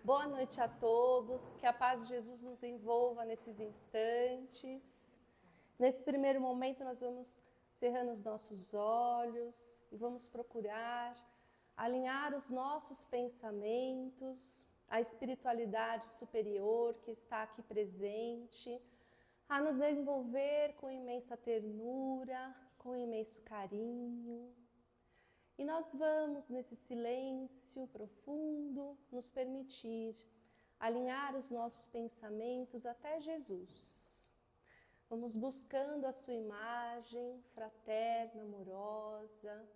Boa noite a todos, que a paz de Jesus nos envolva nesses instantes. Nesse primeiro momento nós vamos cerrando os nossos olhos e vamos procurar alinhar os nossos pensamentos, à espiritualidade superior que está aqui presente, a nos envolver com imensa ternura, com imenso carinho. E nós vamos, nesse silêncio profundo, nos permitir alinhar os nossos pensamentos até Jesus. Vamos buscando a sua imagem fraterna, amorosa,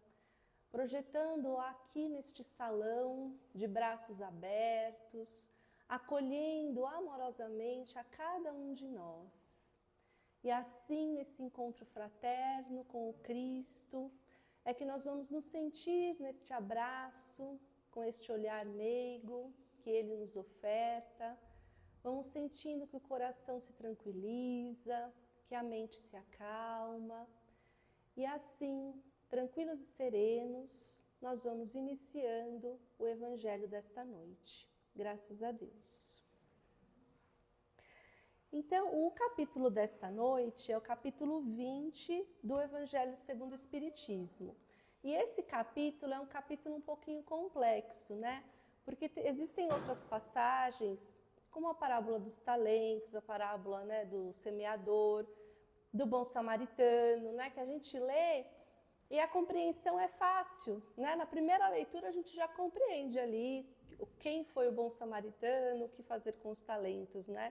projetando aqui neste salão de braços abertos, acolhendo amorosamente a cada um de nós. E assim, nesse encontro fraterno com o Cristo, é que nós vamos nos sentir neste abraço, com este olhar meigo que Ele nos oferta. Vamos sentindo que o coração se tranquiliza, que a mente se acalma. E assim, tranquilos e serenos, nós vamos iniciando o Evangelho desta noite. Graças a Deus. Então, o capítulo desta noite é o capítulo 20 do Evangelho segundo o Espiritismo. E esse capítulo é um capítulo um pouquinho complexo, né? Porque existem outras passagens, como a parábola dos talentos, a parábola, né, do semeador, do bom samaritano, né, que a gente lê e a compreensão é fácil, né? Na primeira leitura a gente já compreende ali quem foi o bom samaritano, o que fazer com os talentos, né?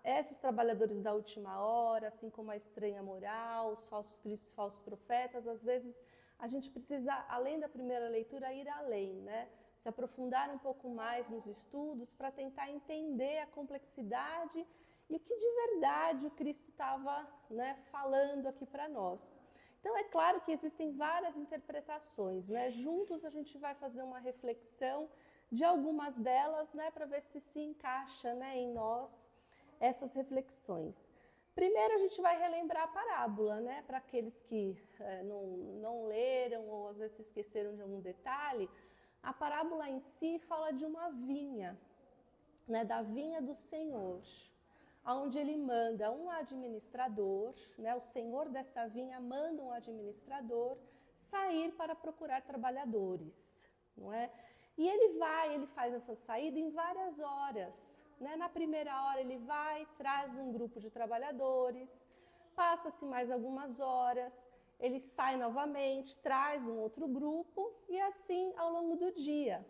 Esses trabalhadores da última hora, assim como a estranha moral, os falsos cristos, falsos profetas, às vezes a gente precisa, além da primeira leitura, ir além, né? Se aprofundar um pouco mais nos estudos para tentar entender a complexidade e o que de verdade o Cristo estava, né, falando aqui para nós. Então, é claro que existem várias interpretações, né? Juntos a gente vai fazer uma reflexão de algumas delas, né, para ver se encaixa, né, em nós essas reflexões. Primeiro a gente vai relembrar a parábola, né, para aqueles que não leram ou às vezes esqueceram de algum detalhe. A parábola em si fala de uma vinha, né, da vinha do Senhor, onde ele manda um administrador, né, o senhor dessa vinha manda um administrador sair para procurar trabalhadores, não é? E ele faz essa saída em várias horas, né? Na primeira hora ele vai, traz um grupo de trabalhadores, passa-se mais algumas horas, ele sai novamente, traz um outro grupo e assim ao longo do dia.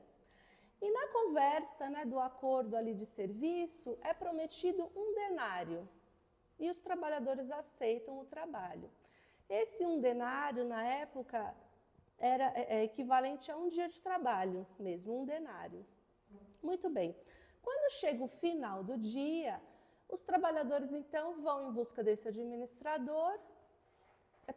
E na conversa, né, do acordo ali de serviço, é prometido um denário e os trabalhadores aceitam o trabalho. Esse um denário, na época, era equivalente a um dia de trabalho mesmo, um denário. Muito bem. Quando chega o final do dia, os trabalhadores então vão em busca desse administrador,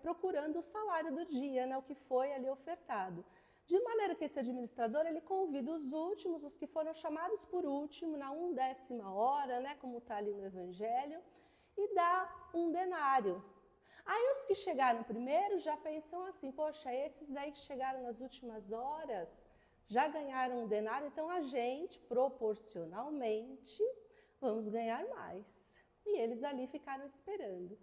procurando o salário do dia, né, o que foi ali ofertado. De maneira que esse administrador, ele convida os últimos, os que foram chamados por último, na 1ª hora, né, como está ali no Evangelho, e dá um denário. Aí os que chegaram primeiro já pensam assim, poxa, esses daí que chegaram nas últimas horas já ganharam um denário, então a gente, proporcionalmente, vamos ganhar mais. E eles ali ficaram esperando.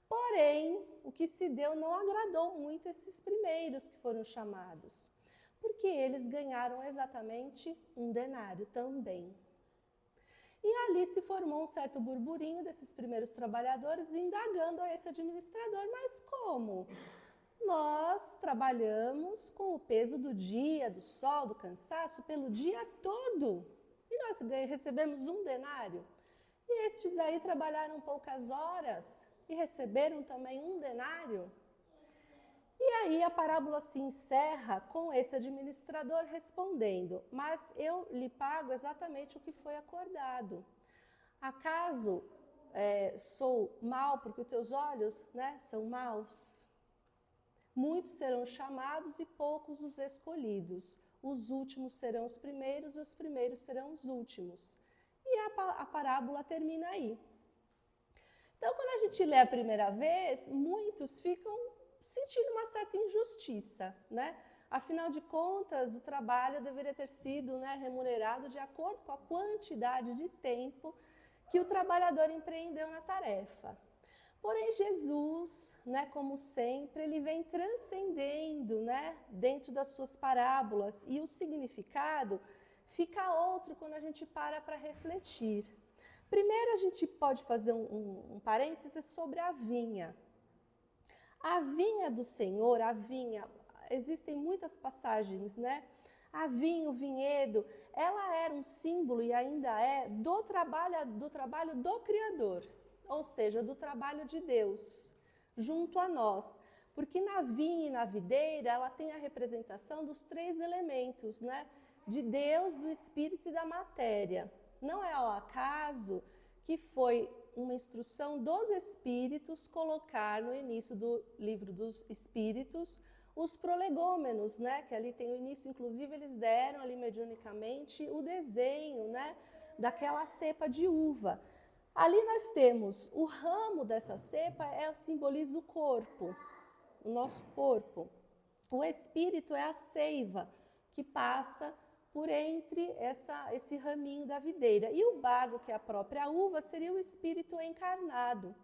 Porém, o que se deu não agradou muito esses primeiros que foram chamados, porque eles ganharam exatamente um denário também. E ali se formou um certo burburinho desses primeiros trabalhadores indagando a esse administrador, mas como? Nós trabalhamos com o peso do dia, do sol, do cansaço, pelo dia todo, e nós recebemos um denário. E estes aí trabalharam poucas horas e receberam também um denário. E aí a parábola se encerra com esse administrador respondendo, mas eu lhe pago exatamente o que foi acordado. Acaso sou mau porque os teus olhos, né, são maus? Muitos serão chamados e poucos os escolhidos. Os últimos serão os primeiros e os primeiros serão os últimos. E a parábola termina aí. Então, quando a gente lê a primeira vez, muitos ficam sentindo uma certa injustiça, né? Afinal de contas, o trabalho deveria ter sido, né, remunerado de acordo com a quantidade de tempo que o trabalhador empreendeu na tarefa. Porém, Jesus, né, como sempre, ele vem transcendendo, né, dentro das suas parábolas, e o significado fica outro quando a gente para refletir. Primeiro, a gente pode fazer um parênteses sobre a vinha. A vinha do Senhor, a vinha, existem muitas passagens, né? A vinha, o vinhedo, ela era um símbolo e ainda é do trabalho do Criador, ou seja, do trabalho de Deus, junto a nós. Porque na vinha e na videira, ela tem a representação dos três elementos, né? De Deus, do Espírito e da matéria. Não é ao acaso que foi uma instrução dos Espíritos colocar no início do livro dos Espíritos os prolegômenos, né? Que ali tem o início, inclusive eles deram ali mediunicamente o desenho, né? Daquela cepa de uva. Ali nós temos o ramo dessa cepa, simboliza o corpo, o nosso corpo. O Espírito é a seiva que passa por entre esse raminho da videira. E o bago, que é a própria uva, seria o Espírito encarnado.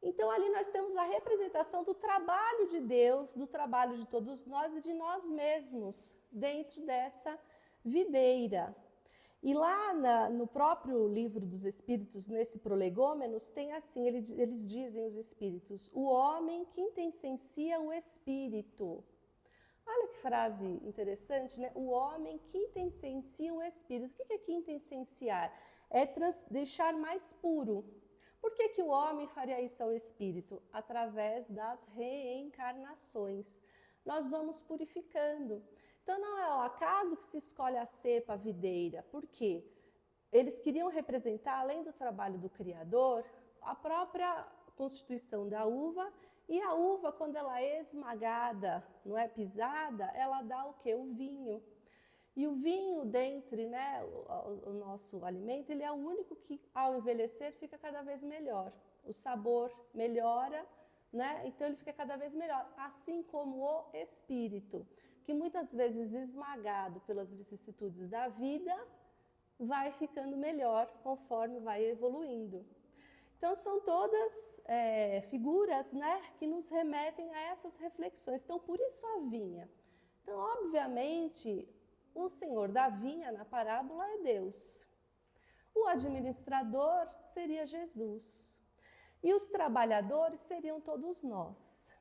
Então, ali nós temos a representação do trabalho de Deus, do trabalho de todos nós e de nós mesmos, dentro dessa videira. E lá no próprio livro dos Espíritos, nesse prolegômenos, tem assim, eles dizem os Espíritos, o homem quintessencia o Espírito. Olha que frase interessante, né? O homem quintessencia o Espírito. O que é quintessenciar? É deixar mais puro. Por que o homem faria isso ao Espírito? Através das reencarnações. Nós vamos purificando. Então, não é ao acaso que se escolhe a cepa, a videira. Por quê? Eles queriam representar, além do trabalho do Criador, a própria constituição da uva. E a uva, quando ela é esmagada, não é pisada, ela dá o quê? O vinho. E o vinho, dentre, né, o nosso alimento, ele é o único que, ao envelhecer, fica cada vez melhor. O sabor melhora, né? Então ele fica cada vez melhor. Assim como o espírito, que muitas vezes esmagado pelas vicissitudes da vida, vai ficando melhor conforme vai evoluindo. Então, são todas figuras, né, que nos remetem a essas reflexões. Então, por isso a vinha. Então, obviamente, o senhor da vinha na parábola é Deus. O administrador seria Jesus. E os trabalhadores seriam todos nós.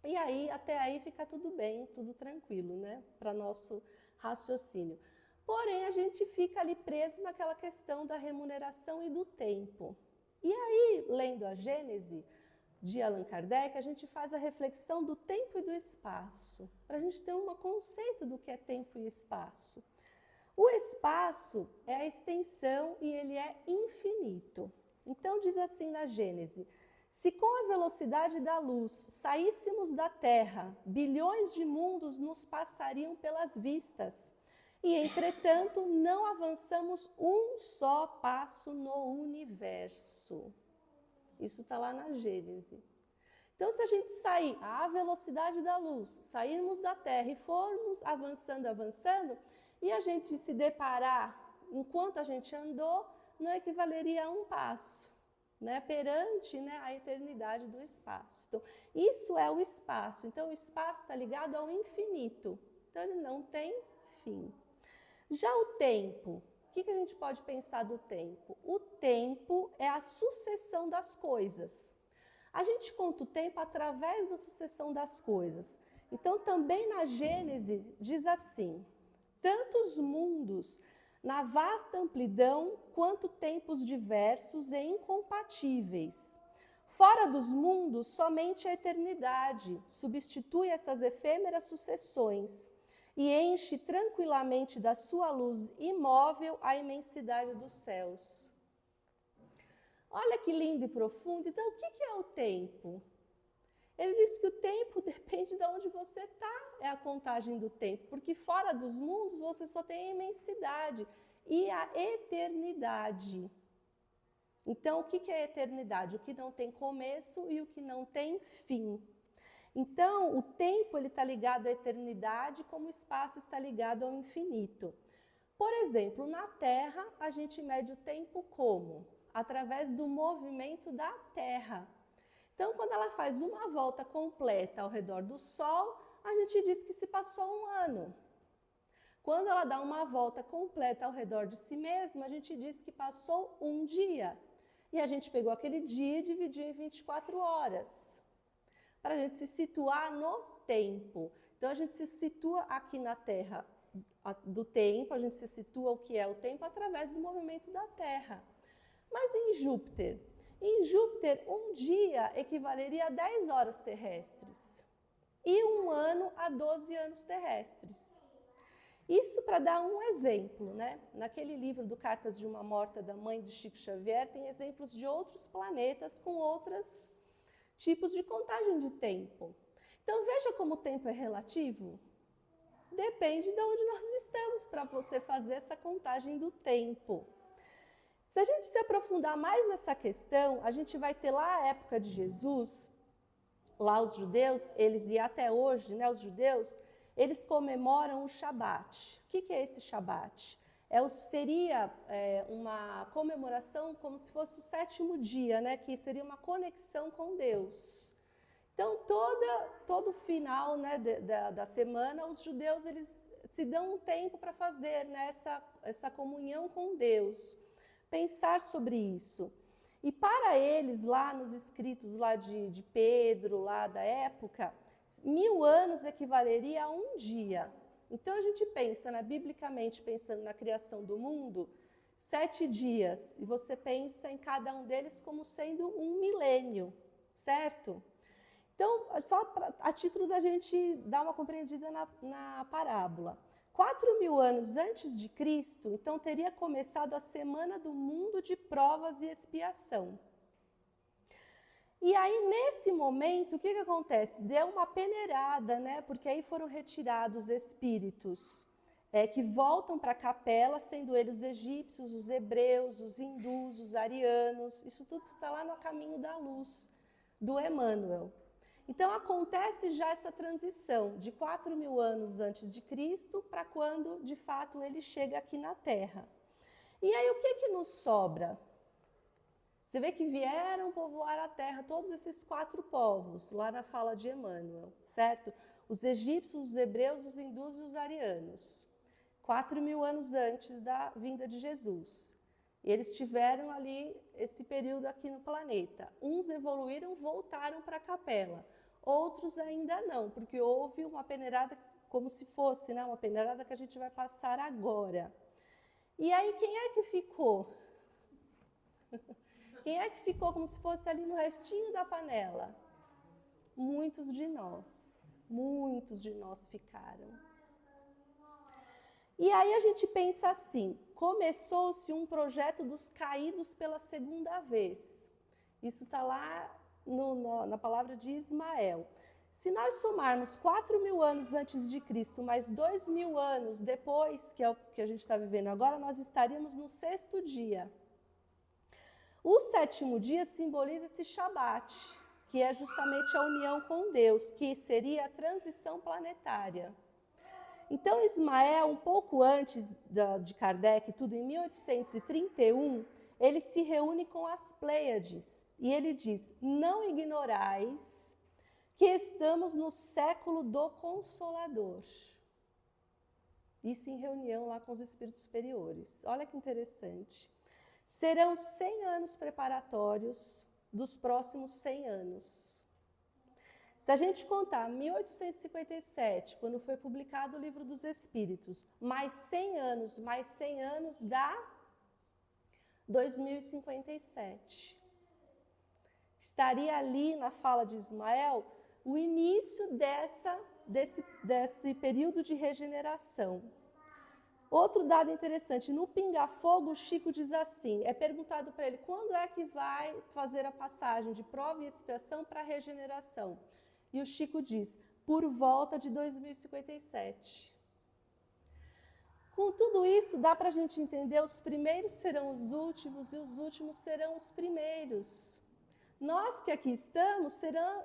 E aí, até aí fica tudo bem, tudo tranquilo, né, para nosso raciocínio. Porém, a gente fica ali preso naquela questão da remuneração e do tempo. E aí, lendo a Gênese de Allan Kardec, a gente faz a reflexão do tempo e do espaço, para a gente ter um conceito do que é tempo e espaço. O espaço é a extensão e ele é infinito. Então, diz assim na Gênese: se com a velocidade da luz saíssemos da Terra, bilhões de mundos nos passariam pelas vistas. E, entretanto, não avançamos um só passo no universo. Isso está lá na Gênese. Então, se a gente sair à velocidade da luz, sairmos da Terra e formos avançando, e a gente se deparar, enquanto a gente andou, não equivaleria a um passo, né, perante, né, a eternidade do espaço. Então, isso é o espaço. Então, o espaço está ligado ao infinito. Então, ele não tem fim. Já o tempo, o que a gente pode pensar do tempo? O tempo é a sucessão das coisas. A gente conta o tempo através da sucessão das coisas. Então, também na Gênese diz assim: tantos mundos na vasta amplidão, quanto tempos diversos e incompatíveis. Fora dos mundos, somente a eternidade substitui essas efêmeras sucessões e enche tranquilamente da sua luz imóvel a imensidade dos céus. Olha que lindo e profundo. Então, o que é o tempo? Ele diz que o tempo depende de onde você está, é a contagem do tempo, porque fora dos mundos você só tem a imensidade e a eternidade. Então, o que é a eternidade? O que não tem começo e o que não tem fim. Então, o tempo está ligado à eternidade, como o espaço está ligado ao infinito. Por exemplo, na Terra, a gente mede o tempo como? Através do movimento da Terra. Então, quando ela faz uma volta completa ao redor do Sol, a gente diz que se passou um ano. Quando ela dá uma volta completa ao redor de si mesma, a gente diz que passou um dia. E a gente pegou aquele dia e dividiu em 24 horas, para a gente se situar no tempo. Então, a gente se situa aqui na Terra do tempo, a gente se situa o que é o tempo através do movimento da Terra. Mas em Júpiter? Em Júpiter, um dia equivaleria a 10 horas terrestres e um ano a 12 anos terrestres. Isso para dar um exemplo, né? Naquele livro do Cartas de uma Morta, da mãe de Chico Xavier, tem exemplos de outros planetas com outros tipos de contagem de tempo. Então, veja como o tempo é relativo. Depende de onde nós estamos para você fazer essa contagem do tempo. Se a gente se aprofundar mais nessa questão, a gente vai ter lá a época de Jesus, lá os judeus, eles e até hoje, né, os judeus, eles comemoram o Shabat. O que é esse Shabat? Seria uma comemoração como se fosse o 7º dia, né, que seria uma conexão com Deus. Então, todo final, né, da semana, os judeus eles se dão um tempo para fazer, né, essa comunhão com Deus, pensar sobre isso. E para eles, lá nos escritos lá de Pedro, lá da época, 1000 anos equivaleria a um dia. Então, a gente pensa, né, biblicamente, pensando na criação do mundo, 7 dias, e você pensa em cada um deles como sendo um milênio, certo? Então, só a título da gente dar uma compreendida na parábola. 4.000 anos antes de Cristo, então teria começado a semana do mundo de provas e expiação. E aí, nesse momento, o que acontece? Deu uma peneirada, né? Porque aí foram retirados espíritos que voltam para a capela, sendo eles os egípcios, os hebreus, os hindus, os arianos. Isso tudo está lá no Caminho da Luz, do Emmanuel. Então, acontece já essa transição de 4.000 anos antes de Cristo para quando, de fato, ele chega aqui na Terra. E aí, o que nos sobra? Você vê que vieram povoar a Terra todos esses 4 povos, lá na fala de Emmanuel, certo? Os egípcios, os hebreus, os hindus e os arianos. 4.000 anos antes da vinda de Jesus. E eles tiveram ali esse período aqui no planeta. Uns evoluíram, voltaram para a capela. Outros ainda não, porque houve uma peneirada, como se fosse, né, uma peneirada que a gente vai passar agora. E aí, quem é que ficou? Quem é que ficou como se fosse ali no restinho da panela? Muitos de nós ficaram. E aí a gente pensa assim, começou-se um projeto dos caídos pela segunda vez. Isso está lá na palavra de Ismael. Se nós somarmos 4.000 anos antes de Cristo, mais 2.000 anos depois, que é o que a gente está vivendo agora, nós estaríamos no 6º dia. O 7º dia simboliza esse Shabat, que é justamente a união com Deus, que seria a transição planetária. Então, Ismael, um pouco antes de Kardec, tudo em 1831, ele se reúne com as Pleiades e ele diz: não ignorais que estamos no século do Consolador. Isso em reunião lá com os espíritos superiores. Olha que interessante. Serão 100 anos preparatórios dos próximos 100 anos. Se a gente contar 1857, quando foi publicado o Livro dos Espíritos, mais 100 anos dá 2057. Estaria ali na fala de Ismael o início desse período de regeneração. Outro dado interessante, no Pinga Fogo, o Chico diz assim, é perguntado para ele quando é que vai fazer a passagem de prova e expiação para a regeneração. E o Chico diz, por volta de 2057. Com tudo isso, dá para a gente entender, os primeiros serão os últimos e os últimos serão os primeiros. Nós que aqui estamos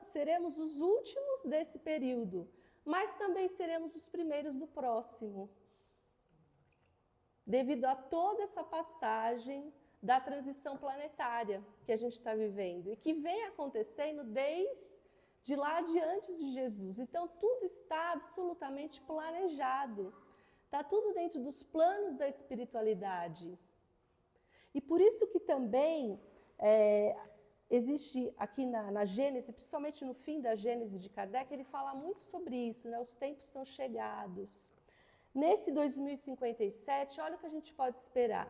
seremos os últimos desse período, mas também seremos os primeiros do próximo. Devido a toda essa passagem da transição planetária que a gente está vivendo e que vem acontecendo desde lá de antes de Jesus. Então, tudo está absolutamente planejado. Está tudo dentro dos planos da espiritualidade. E por isso que também existe aqui na Gênese, principalmente no fim da Gênese de Kardec, ele fala muito sobre isso, né? Os tempos são chegados. Nesse 2057, olha o que a gente pode esperar.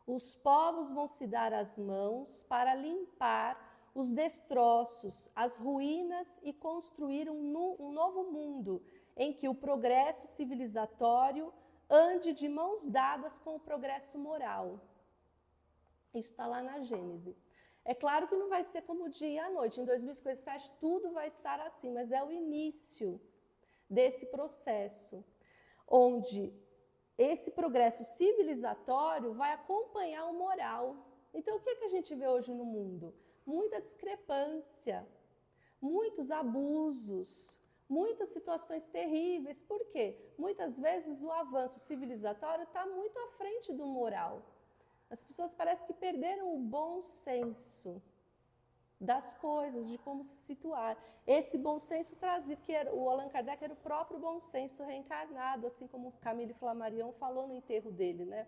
Os povos vão se dar as mãos para limpar os destroços, as ruínas e construir um novo mundo em que o progresso civilizatório ande de mãos dadas com o progresso moral. Isso está lá na Gênese. É claro que não vai ser como dia e a noite. Em 2057 tudo vai estar assim, mas é o início desse processo, onde esse progresso civilizatório vai acompanhar o moral. Então, o que a gente vê hoje no mundo? Muita discrepância, muitos abusos, muitas situações terríveis. Por quê? Muitas vezes o avanço civilizatório está muito à frente do moral. As pessoas parecem que perderam o bom senso das coisas, de como se situar. Esse bom senso trazido, que era, o Allan Kardec era o próprio bom senso reencarnado, assim como Camille Flammarion falou no enterro dele, né?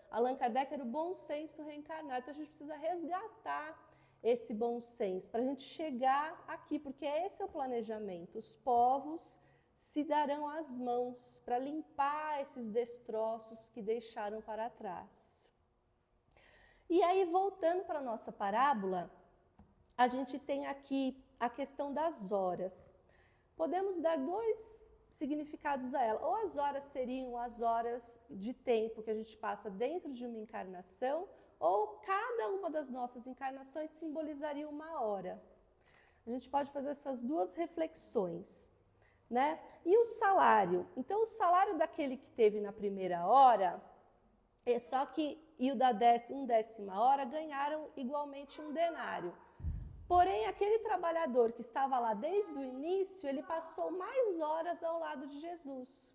Allan Kardec era o bom senso reencarnado. Então a gente precisa resgatar esse bom senso para a gente chegar aqui, porque esse é o planejamento. Os povos se darão as mãos para limpar esses destroços que deixaram para trás. E aí, voltando para a nossa parábola, a gente tem aqui a questão das horas. Podemos dar dois significados a ela. Ou as horas seriam as horas de tempo que a gente passa dentro de uma encarnação, ou cada uma das nossas encarnações simbolizaria uma hora. A gente pode fazer essas duas reflexões, né? E o salário? Então, o salário daquele que teve na primeira hora, só que e o da 11ª hora ganharam igualmente um denário. Porém, aquele trabalhador que estava lá desde o início, ele passou mais horas ao lado de Jesus,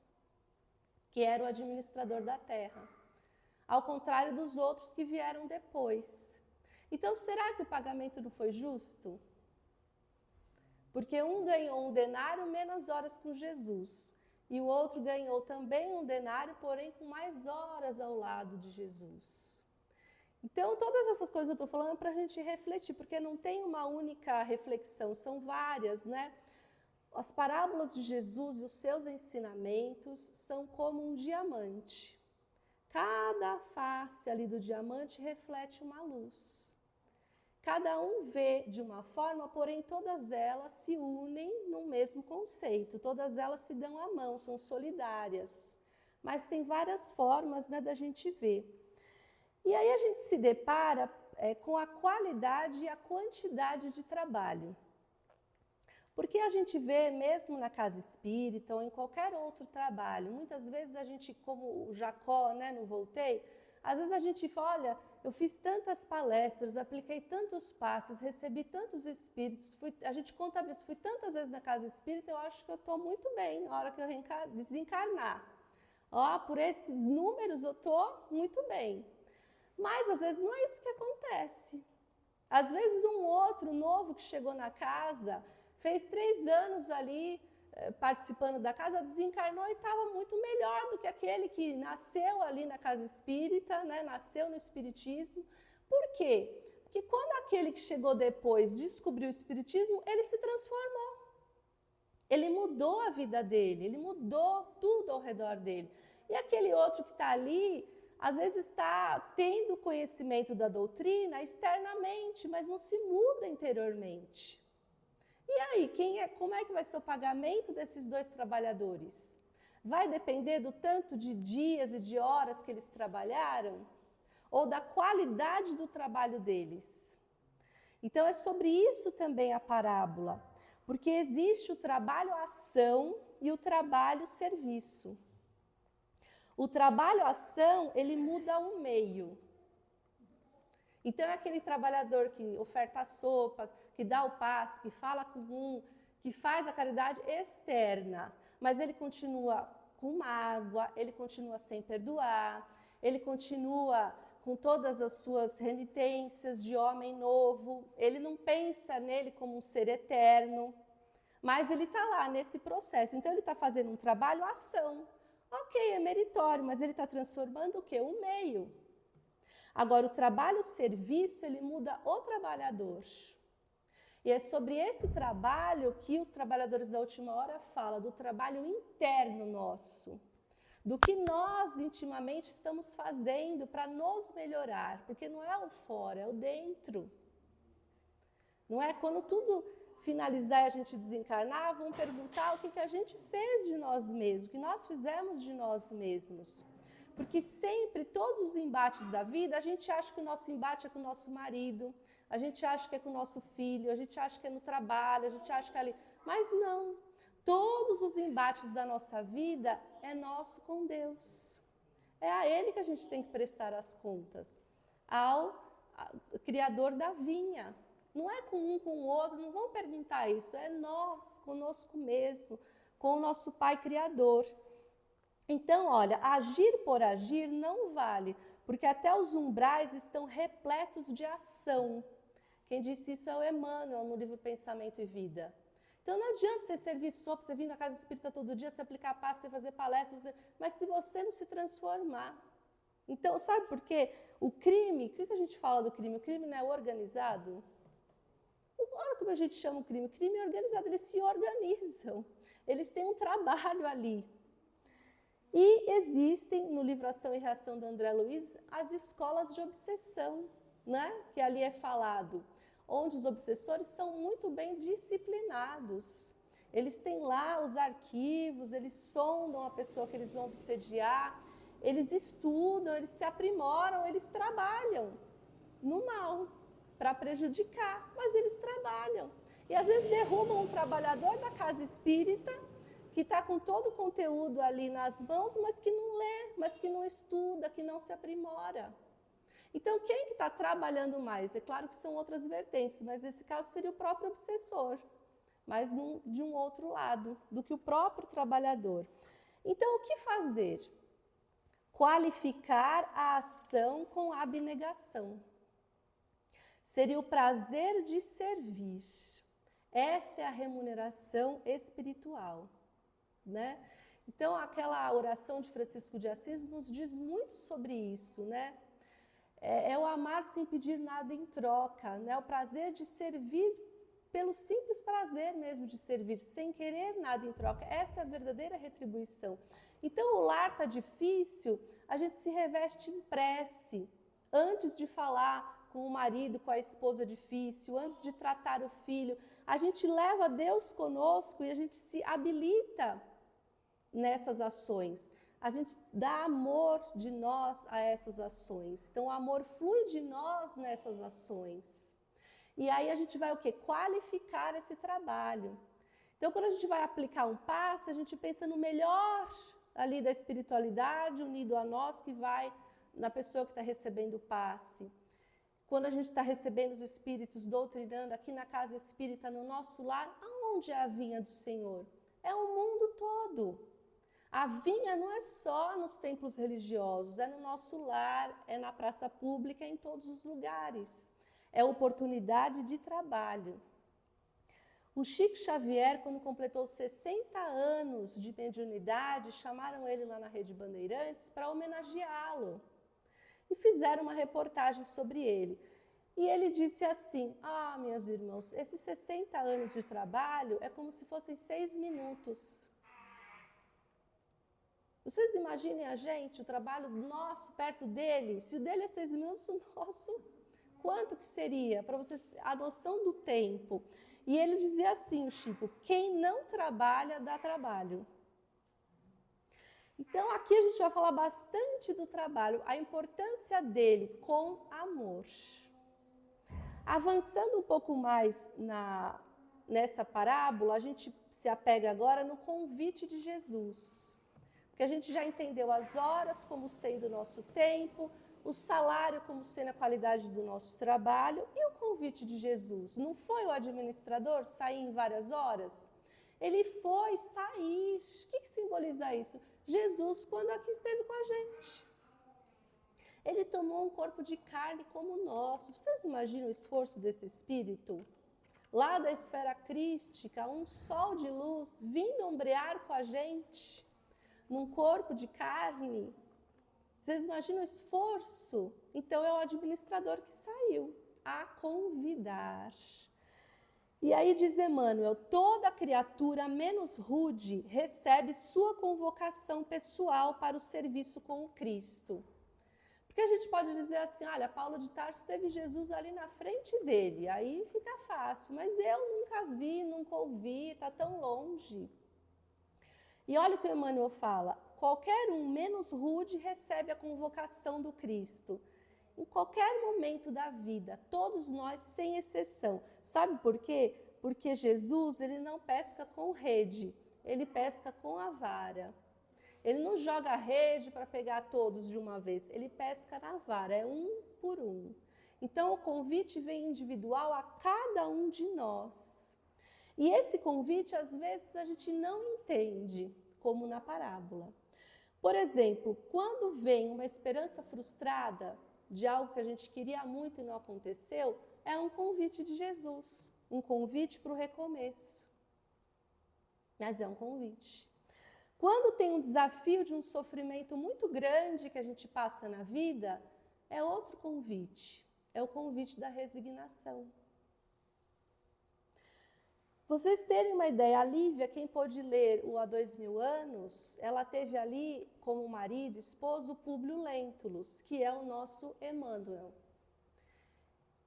que era o administrador da terra, ao contrário dos outros que vieram depois. Então, será que o pagamento não foi justo? Porque um ganhou um denário menos horas com Jesus, e o outro ganhou também um denário, porém com mais horas ao lado de Jesus. Então, todas essas coisas eu estou falando para a gente refletir, porque não tem uma única reflexão, são várias, né? As parábolas de Jesus e os seus ensinamentos são como um diamante. Cada face ali do diamante reflete uma luz. Cada um vê de uma forma, porém todas elas se unem no mesmo conceito, todas elas se dão a mão, são solidárias. Mas tem várias formas, né, da gente ver. E aí a gente se depara com a qualidade e a quantidade de trabalho. Porque a gente vê, mesmo na casa espírita ou em qualquer outro trabalho, muitas vezes a gente, como o Jacó, né, no Voltei, às vezes a gente fala, olha, eu fiz tantas palestras, apliquei tantos passes, recebi tantos espíritos, a gente contabiliza, fui tantas vezes na casa espírita, eu acho que eu estou muito bem na hora que eu desencarnar. Ó, por esses números eu estou muito bem. Mas às vezes não é isso que acontece. Às vezes um outro novo que chegou na casa, fez 3 anos ali participando da casa, desencarnou e estava muito melhor do que aquele que nasceu ali na casa espírita, né, nasceu no espiritismo. Por quê? Porque quando aquele que chegou depois descobriu o espiritismo, ele se transformou. Ele mudou a vida dele, ele mudou tudo ao redor dele. E aquele outro que está ali, às vezes está tendo conhecimento da doutrina externamente, mas não se muda interiormente. E aí, como é que vai ser o pagamento desses 2 trabalhadores? Vai depender do tanto de dias e de horas que eles trabalharam? Ou da qualidade do trabalho deles? Então, é sobre isso também a parábola. Porque existe o trabalho-ação e o trabalho-serviço. O trabalho-ação, ele muda o meio. Então é aquele trabalhador que oferta a sopa, que dá o passe, que fala com um, que faz a caridade externa, mas ele continua com mágoa, ele continua sem perdoar, ele continua com todas as suas renitências de homem novo, ele não pensa nele como um ser eterno, mas ele está lá nesse processo. Então ele está fazendo um trabalho, ação. Ok, é meritório, mas ele está transformando o quê? O meio. Agora, o trabalho-serviço, ele muda o trabalhador. E é sobre esse trabalho que os trabalhadores da última hora falam, do trabalho interno nosso, do que nós intimamente estamos fazendo para nos melhorar, porque não é o fora, é o dentro. Não é quando tudo finalizar e a gente desencarnar, vão perguntar o que a gente fez de nós mesmos, o que nós fizemos de nós mesmos. Porque sempre, todos os embates da vida, a gente acha que o nosso embate é com o nosso marido, a gente acha que é com o nosso filho, a gente acha que é no trabalho, a gente acha que é ali. Mas não, todos os embates da nossa vida é nosso com Deus. É a Ele que a gente tem que prestar as contas, ao Criador da vinha. Não é com um, com o outro, não vão perguntar isso, é nós, conosco mesmo, com o nosso Pai Criador. Então, olha, agir por agir não vale, porque até os umbrais estão repletos de ação. Quem disse isso é o Emmanuel, no livro Pensamento e Vida. Então, não adianta você servir sopa, você vir na casa espírita todo dia, você aplicar passe, você fazer palestra, mas se você não se transformar. Então, sabe por quê? O crime, o que a gente fala do crime? O crime não é organizado? Olha como a gente chama o crime. O crime é organizado, eles se organizam. Eles têm um trabalho ali. E existem, no livro Ação e Reação do André Luiz, as escolas de obsessão, né? Que ali é falado, onde os obsessores são muito bem disciplinados. Eles têm lá os arquivos, eles sondam a pessoa que eles vão obsediar, eles estudam, eles se aprimoram, eles trabalham no mal, para prejudicar, mas eles trabalham. E às vezes derrubam um trabalhador da casa espírita, que está com todo o conteúdo ali nas mãos, mas que não lê, mas que não estuda, que não se aprimora. Então, quem que está trabalhando mais? É claro que são outras vertentes, mas nesse caso seria o próprio obsessor, mas de um outro lado, do que o próprio trabalhador. Então, o que fazer? Qualificar a ação com abnegação. Seria o prazer de servir. Essa é a remuneração espiritual. Né? Então, aquela oração de Francisco de Assis nos diz muito sobre isso, né? É o amar sem pedir nada em troca, né? O prazer de servir pelo simples prazer mesmo de servir, sem querer nada em troca. Essa é a verdadeira retribuição. Então, o lar está difícil, a gente se reveste em prece, antes de falar com o marido, com a esposa difícil, antes de tratar o filho, a gente leva Deus conosco e a gente se habilita nessas ações. A gente dá amor de nós a essas ações. Então, o amor flui de nós nessas ações. E aí a gente vai o quê? Qualificar esse trabalho. Então, quando a gente vai aplicar um passe, a gente pensa no melhor ali da espiritualidade unido a nós, que vai na pessoa que está recebendo o passe. Quando a gente está recebendo os espíritos, doutrinando aqui na casa espírita, no nosso lar, aonde é a vinha do Senhor? É o mundo todo. A vinha não é só nos templos religiosos, é no nosso lar, é na praça pública, é em todos os lugares. É oportunidade de trabalho. O Chico Xavier, quando completou 60 anos de mediunidade, chamaram ele lá na Rede Bandeirantes para homenageá-lo. E fizeram uma reportagem sobre ele. E ele disse assim: meus irmãos, esses 60 anos de trabalho é como se fossem 6 minutos. Vocês imaginem a gente, o trabalho nosso perto dele, se o dele é 6 minutos, o nosso, quanto que seria? Para vocês terem a noção do tempo. E ele dizia assim, o Chico: quem não trabalha, dá trabalho. Então, aqui a gente vai falar bastante do trabalho, a importância dele com amor. Avançando um pouco mais nessa parábola, a gente se apega agora no convite de Jesus. Porque a gente já entendeu as horas como sendo o nosso tempo, o salário como sendo a qualidade do nosso trabalho e o convite de Jesus. Não foi o administrador sair em várias horas? Ele foi sair. O que simboliza isso? Jesus, quando aqui esteve com a gente. Ele tomou um corpo de carne como o nosso. Vocês imaginam o esforço desse Espírito? Lá da esfera crística, um sol de luz vindo ombrear com a gente, num corpo de carne. Vocês imaginam o esforço? Então é o administrador que saiu a convidar. E aí diz Emmanuel, toda criatura menos rude recebe sua convocação pessoal para o serviço com o Cristo. Porque a gente pode dizer assim, olha, Paulo de Tarso teve Jesus ali na frente dele, aí fica fácil, mas eu nunca vi, nunca ouvi, está tão longe. E olha o que o Emmanuel fala, qualquer um menos rude recebe a convocação do Cristo. Em qualquer momento da vida, todos nós, sem exceção. Sabe por quê? Porque Jesus, ele não pesca com rede, ele pesca com a vara. Ele não joga a rede para pegar todos de uma vez, ele pesca na vara, é um por um. Então, o convite vem individual a cada um de nós. E esse convite, às vezes, a gente não entende, como na parábola. Por exemplo, quando vem uma esperança frustrada de algo que a gente queria muito e não aconteceu, é um convite de Jesus, um convite para o recomeço. Mas é um convite. Quando tem um desafio de um sofrimento muito grande que a gente passa na vida, é outro convite, é o convite da resignação. Vocês terem uma ideia, a Lívia, quem pôde ler o Há 2000 anos, ela teve ali como marido, esposo, Públio Lentulus, que é o nosso Emmanuel.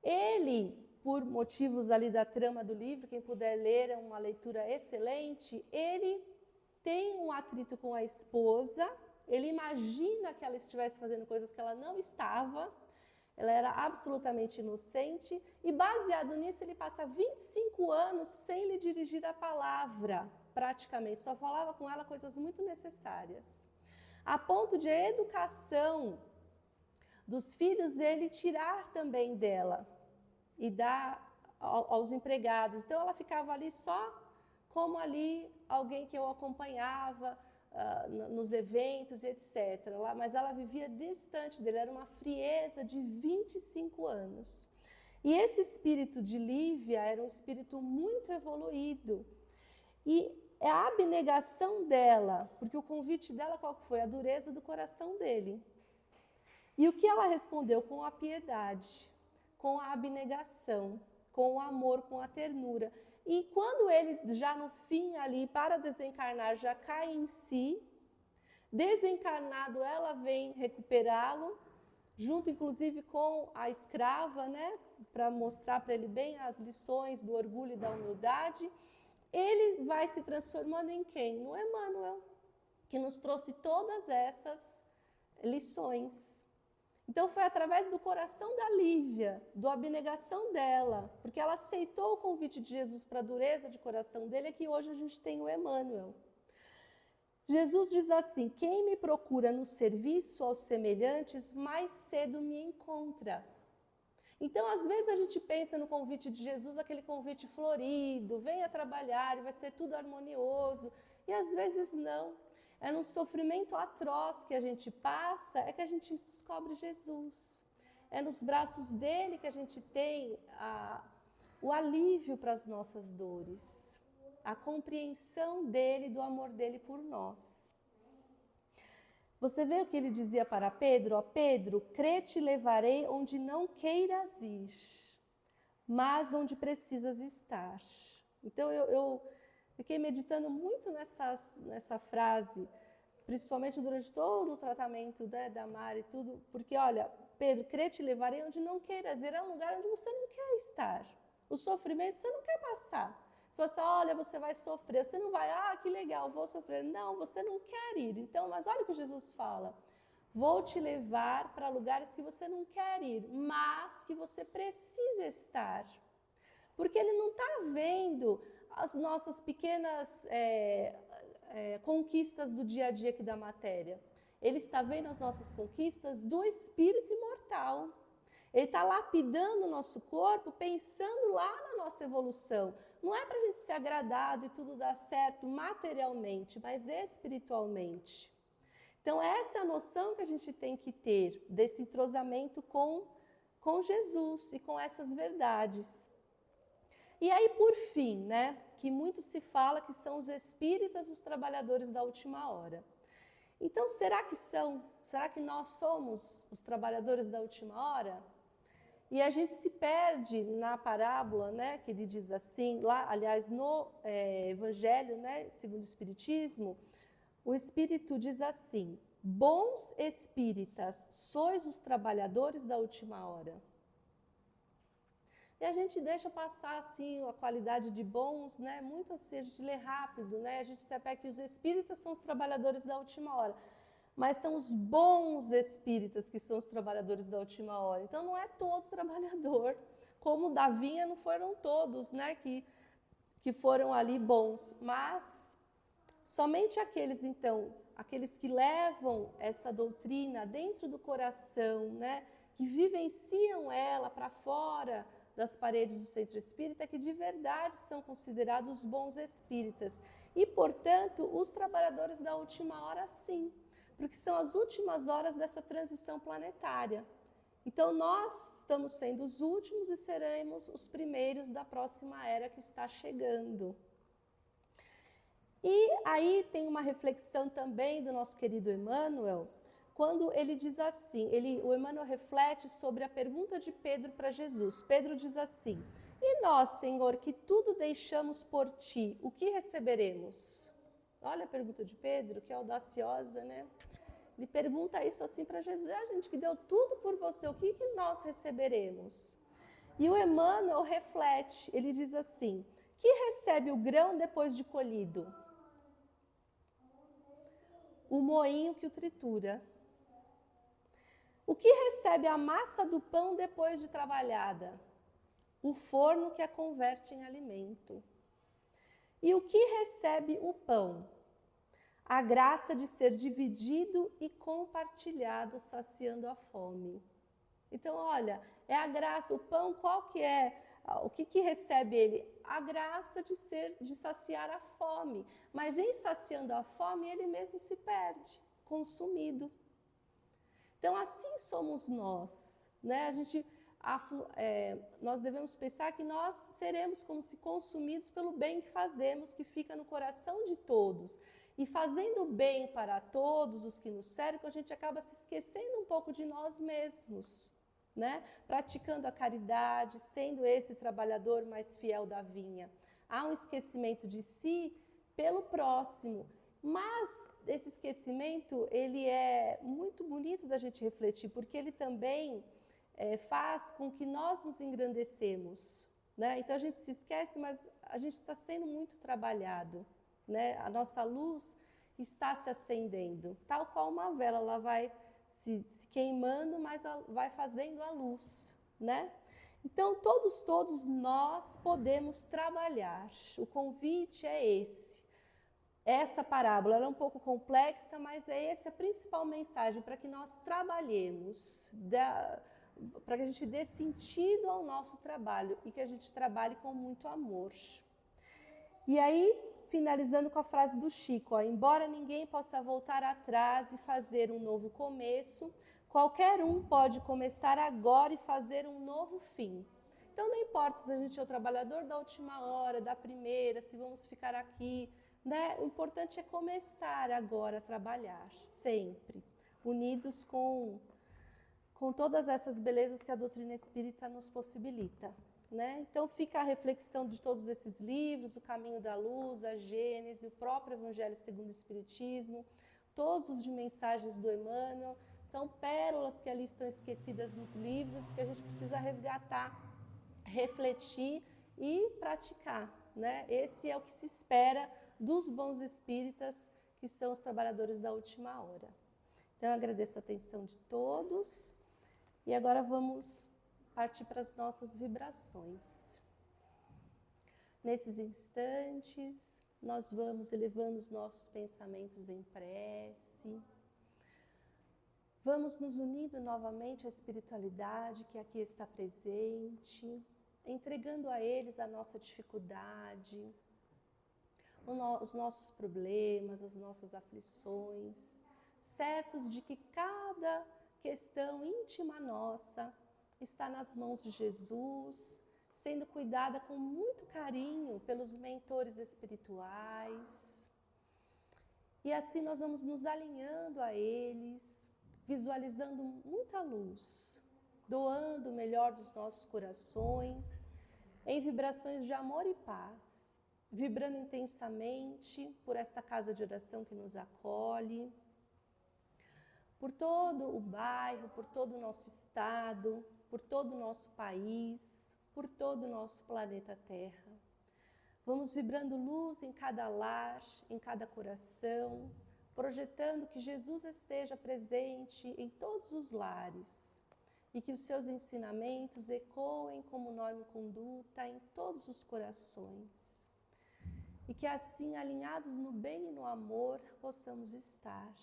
Ele, por motivos ali da trama do livro, quem puder ler, é uma leitura excelente, ele tem um atrito com a esposa, ele imagina que ela estivesse fazendo coisas que ela não estava, ela era absolutamente inocente, e baseado nisso ele passa 25 anos sem lhe dirigir a palavra, praticamente, só falava com ela coisas muito necessárias. A ponto de a educação dos filhos ele tirar também dela e dar aos empregados. Então ela ficava ali só como ali alguém que eu acompanhava nos eventos e etc. Mas ela vivia distante dele, era uma frieza de 25 anos. E esse espírito de Lívia era um espírito muito evoluído. E é a abnegação dela, porque o convite dela qual foi? A dureza do coração dele. E o que ela respondeu? Com a piedade, com a abnegação, com o amor, com a ternura. E quando ele, já no fim ali, para desencarnar, já cai em si, desencarnado, ela vem recuperá-lo, junto inclusive com a escrava, né, para mostrar para ele bem as lições do orgulho e da humildade. Ele vai se transformando em quem? No Emmanuel, que nos trouxe todas essas lições. Então foi através do coração da Lívia, da abnegação dela, porque ela aceitou o convite de Jesus para a dureza de coração dele, é que hoje a gente tem o Emmanuel. Jesus diz assim, quem me procura no serviço aos semelhantes, mais cedo me encontra. Então, às vezes a gente pensa no convite de Jesus, aquele convite florido, venha trabalhar e vai ser tudo harmonioso, e às vezes não. É num sofrimento atroz que a gente passa, é que a gente descobre Jesus. É nos braços dele que a gente tem o alívio para as nossas dores, a compreensão dele, do amor dele por nós. Você vê o que ele dizia para Pedro? Ó, Pedro, crê te levarei onde não queiras ir, mas onde precisas estar. Então eu fiquei meditando muito nessa frase, principalmente durante todo o tratamento, né, da Mari e tudo, porque olha, Pedro, crê te levarei onde não queiras ir, é um lugar onde você não quer estar. O sofrimento você não quer passar. Você fala assim, olha, você vai sofrer, você não vai, que legal, vou sofrer. Não, você não quer ir. Então, mas olha o que Jesus fala, vou te levar para lugares que você não quer ir, mas que você precisa estar. Porque ele não está vendo as nossas pequenas conquistas do dia a dia aqui da matéria. ele está vendo as nossas conquistas do espírito imortal. Ele está lapidando o nosso corpo, pensando lá na nossa evolução. Não é para a gente ser agradado e tudo dar certo materialmente, mas espiritualmente. Então, essa é a noção que a gente tem que ter desse entrosamento com Jesus e com essas verdades. E aí, por fim, né, que muito se fala que são os espíritas os trabalhadores da última hora. Então, será que nós somos os trabalhadores da última hora? E a gente se perde na parábola, né, que ele diz assim, lá, aliás, no Evangelho, né, segundo o Espiritismo, o Espírito diz assim: bons espíritas, sois os trabalhadores da última hora. E a gente deixa passar assim a qualidade de bons, né? Muito assim, a gente lê rápido, né? A gente se apega que os espíritas são os trabalhadores da última hora. Mas são os bons espíritas que são os trabalhadores da última hora. Então não é todo trabalhador, como da vinha não foram todos, né, que foram ali bons, mas somente aqueles, então, aqueles que levam essa doutrina dentro do coração, né, que vivenciam ela para fora das paredes do centro espírita, que de verdade são considerados bons espíritas. E, portanto, os trabalhadores da última hora, sim, porque são as últimas horas dessa transição planetária. Então, nós estamos sendo os últimos e seremos os primeiros da próxima era que está chegando. E aí tem uma reflexão também do nosso querido Emmanuel, quando ele diz assim, o Emmanuel reflete sobre a pergunta de Pedro para Jesus. Pedro diz assim: e nós, Senhor, que tudo deixamos por ti, o que receberemos? Olha a pergunta de Pedro, que é audaciosa, né? Ele pergunta isso assim para Jesus: a gente que deu tudo por você, o que nós receberemos? E o Emmanuel reflete, ele diz assim: que recebe o grão depois de colhido? O moinho que o tritura. O que recebe a massa do pão depois de trabalhada? O forno que a converte em alimento. E o que recebe o pão? A graça de ser dividido e compartilhado, saciando a fome. Então, olha, é a graça, o pão, qual que é? O que recebe ele? A graça de saciar a fome. Mas em saciando a fome, ele mesmo se perde, consumido. Então, assim somos nós, né? Nós devemos pensar que nós seremos como se consumidos pelo bem que fazemos, que fica no coração de todos. E fazendo bem para todos os que nos cercam, a gente acaba se esquecendo um pouco de nós mesmos, né? Praticando a caridade, sendo esse trabalhador mais fiel da vinha. Há um esquecimento de si pelo próximo, mas esse esquecimento, ele é muito bonito da gente refletir, porque ele também faz com que nós nos engrandecemos, né? Então a gente se esquece, mas a gente está sendo muito trabalhado, né? A nossa luz está se acendendo, tal qual uma vela, ela vai se queimando, mas vai fazendo a luz, né? Então, todos nós podemos trabalhar. O convite é esse. Essa parábola ela é um pouco complexa, mas essa a principal mensagem para que nós trabalhemos, para que a gente dê sentido ao nosso trabalho e que a gente trabalhe com muito amor. E aí, finalizando com a frase do Chico, ó, embora ninguém possa voltar atrás e fazer um novo começo, qualquer um pode começar agora e fazer um novo fim. Então, não importa se a gente é o trabalhador da última hora, da primeira, se vamos ficar aqui, né? O importante é começar agora a trabalhar, sempre, unidos com todas essas belezas que a doutrina espírita nos possibilita. Né? Então fica a reflexão de todos esses livros, o Caminho da Luz, a Gênese, o próprio Evangelho segundo o Espiritismo, todos os de mensagens do Emmanuel, são pérolas que ali estão esquecidas nos livros, que a gente precisa resgatar, refletir e praticar. Né? Esse é o que se espera dos bons espíritas, que são os trabalhadores da última hora. Então eu agradeço a atenção de todos e agora vamos partir para as nossas vibrações. Nesses instantes, nós vamos elevando os nossos pensamentos em prece, Vamos nos unindo novamente à espiritualidade que aqui está presente, entregando a eles a nossa dificuldade, os nossos problemas, as nossas aflições, certos de que cada questão íntima nossa está nas mãos de Jesus, sendo cuidada com muito carinho pelos mentores espirituais. E assim nós vamos nos alinhando a eles, visualizando muita luz, doando o melhor dos nossos corações, em vibrações de amor e paz, vibrando intensamente por esta casa de oração que nos acolhe, por todo o bairro, por todo o nosso estado, por todo o nosso país, por todo o nosso planeta Terra. Vamos vibrando luz em cada lar, em cada coração, projetando que Jesus esteja presente em todos os lares e que os seus ensinamentos ecoem como norma e conduta em todos os corações. E que assim, alinhados no bem e no amor, possamos estar.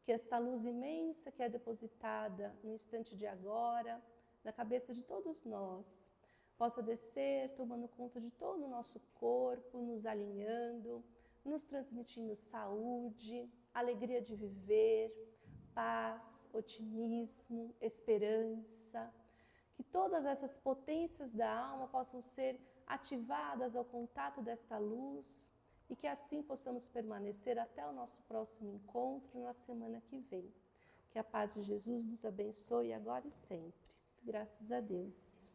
Que esta luz imensa que é depositada no instante de agora, na cabeça de todos nós, possa descer, tomando conta de todo o nosso corpo, nos alinhando, nos transmitindo saúde, alegria de viver, paz, otimismo, esperança. Que todas essas potências da alma possam ser ativadas ao contato desta luz e que assim possamos permanecer até o nosso próximo encontro na semana que vem. Que a paz de Jesus nos abençoe agora e sempre. Graças a Deus.